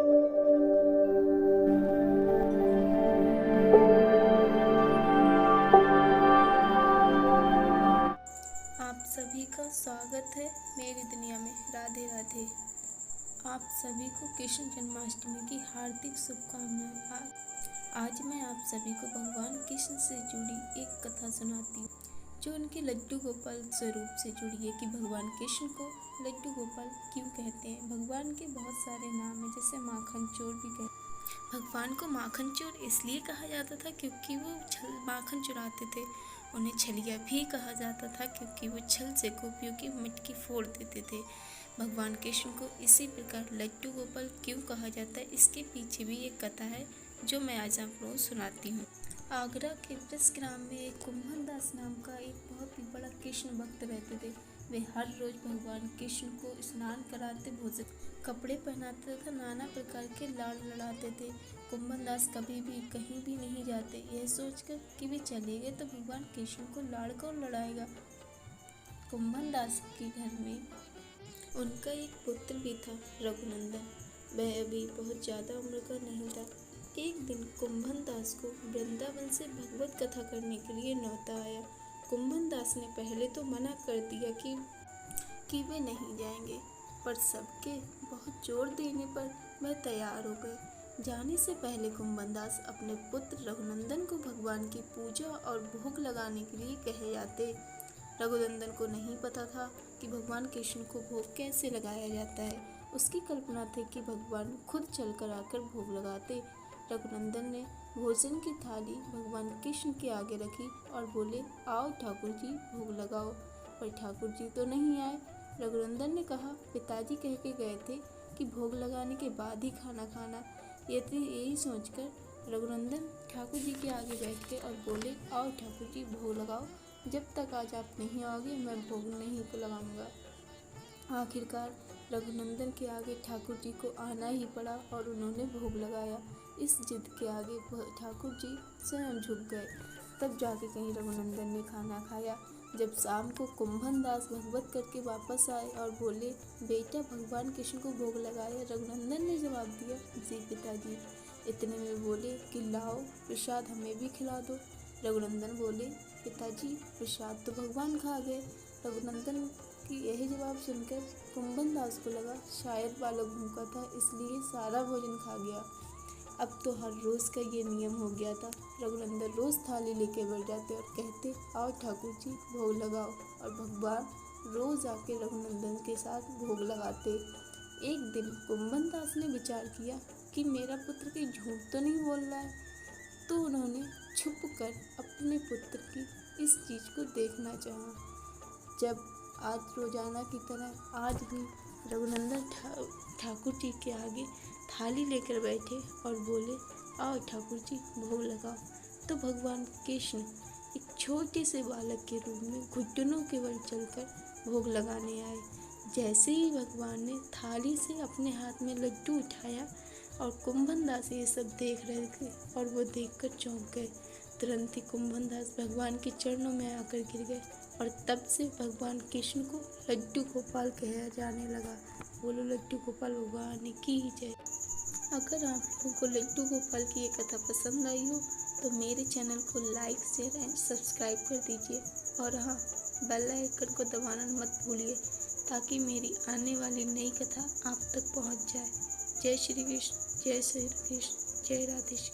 आप सभी का स्वागत है मेरी दुनिया में। राधे राधे। आप सभी को कृष्ण जन्माष्टमी की हार्दिक शुभकामनाएं। आज मैं आप सभी को भगवान कृष्ण से जुड़ी एक कथा सुनाती हूँ, जो उनके लड्डू गोपाल स्वरूप से जुड़ी है कि भगवान कृष्ण को लड्डू गोपाल क्यों कहते हैं। भगवान के बहुत सारे नाम हैं, जैसे माखन चोर भी कहते हैं। भगवान को माखन चोर इसलिए कहा जाता था क्योंकि वो माखन चुराते थे। उन्हें छलिया भी कहा जाता था क्योंकि वो छल से गोपियों की मटकी फोड़ देते थे। भगवान कृष्ण को इसी प्रकार लड्डू गोपाल क्यों कहा जाता है, इसके पीछे भी एक कथा है जो मैं आज आप लोगों को सुनाती हूँ। आगरा के ब्रज ग्राम में एक कुंभन दास नाम का एक बहुत ही बड़ा कृष्ण भक्त रहते थे। वे हर रोज भगवान कृष्ण को स्नान कराते, भोजन कपड़े पहनाते तथा नाना प्रकार के लाड़ लड़ाते थे। कुंभन दास कभी भी कहीं भी नहीं जाते, यह सोचकर कि वे चले गए तो भगवान कृष्ण को लाड़ कौन लड़ाएगा। कुंभन दास के घर में उनका एक पुत्र भी था, रघुनंदन। वह अभी बहुत ज़्यादा उम्र का नहीं था। एक दिन कुंभन दास को वृंदावन से भगवत कथा करने के लिए न्योता आया। कुंभन दास ने पहले तो मना कर दिया कि वे नहीं जाएंगे, पर सबके बहुत जोर देने पर वह तैयार हो गए। जाने से पहले कुंभन दास अपने पुत्र रघुनंदन को भगवान की पूजा और भोग लगाने के लिए कहे जाते। रघुनंदन को नहीं पता था कि भगवान कृष्ण को भोग कैसे लगाया जाता है। उसकी कल्पना थी कि भगवान खुद चलकर आकर भोग लगाते। रघुनंदन ने भोजन की थाली भगवान कृष्ण के आगे रखी और बोले, आओ ठाकुर जी भोग लगाओ। पर ठाकुर जी तो नहीं आए। रघुनंदन ने कहा, पिताजी कह के गए थे कि भोग लगाने के बाद ही खाना खाना। यही सोचकर रघुनंदन ठाकुर जी के आगे बैठ गए और बोले, आओ ठाकुर जी भोग लगाओ। जब तक आज आप नहीं आओगे मैं भोग नहीं लगाऊंगा। आखिरकार रघुनंदन के आगे ठाकुर जी को आना ही पड़ा और उन्होंने भोग लगाया। इस जिद के आगे ठाकुर जी स्वयं झुक गए। तब जाके कहीं रघुनंदन ने खाना खाया। जब शाम को कुंभन दास भगवत करके वापस आए और बोले, बेटा भगवान कृष्ण को भोग लगाया। रघुनंदन ने जवाब दिया, जी पिताजी। इतने में बोले कि लाओ प्रसाद हमें भी खिला दो। रघुनंदन बोले, पिताजी प्रसाद तो भगवान खा गए। रघुनंदन की यही जवाब सुनकर कुंभन दास को लगा शायद बालक भूखा था, इसलिए सारा भोजन खा गया। अब तो हर रोज का ये नियम हो गया था। रघुनंदन रोज थाली लेके बैठ जाते और कहते, आओ ठाकुर जी भोग लगाओ, और भगवान रोज आके रघुनंदन के साथ भोग लगाते। एक दिन कुंभन दास ने विचार किया कि मेरा पुत्र कहीं झूठ तो नहीं बोल रहा है, तो उन्होंने छुप कर अपने पुत्र की इस चीज़ को देखना चाहा। जब आज रोजाना की तरह आज भी रघुनंदन ठाकुर जी के आगे थाली लेकर बैठे और बोले, आओ ठाकुर जी भोग लगाओ, तो भगवान कृष्ण एक छोटे से बालक के रूप में घुटनों के बल चलकर भोग लगाने आए। जैसे ही भगवान ने थाली से अपने हाथ में लड्डू उठाया और कुंभन दास ये सब देख रहे थे और वो देखकर चौंक गए। तुरंत ही कुंभन दास भगवान के चरणों में आकर गिर गए और तब से भगवान कृष्ण को लड्डू गोपाल कहा जाने लगा। बोलो लड्डू गोपाल भगवान की जय। अगर आप लोगों को लड्डू गोपाल की ये कथा पसंद आई हो तो मेरे चैनल को लाइक शेयर एंड सब्सक्राइब कर दीजिए, और हाँ, बेल आइकन को दबाना मत भूलिए ताकि मेरी आने वाली नई कथा आप तक पहुंच जाए। जय श्री कृष्ण, जय श्री कृष्ण, जय राधे।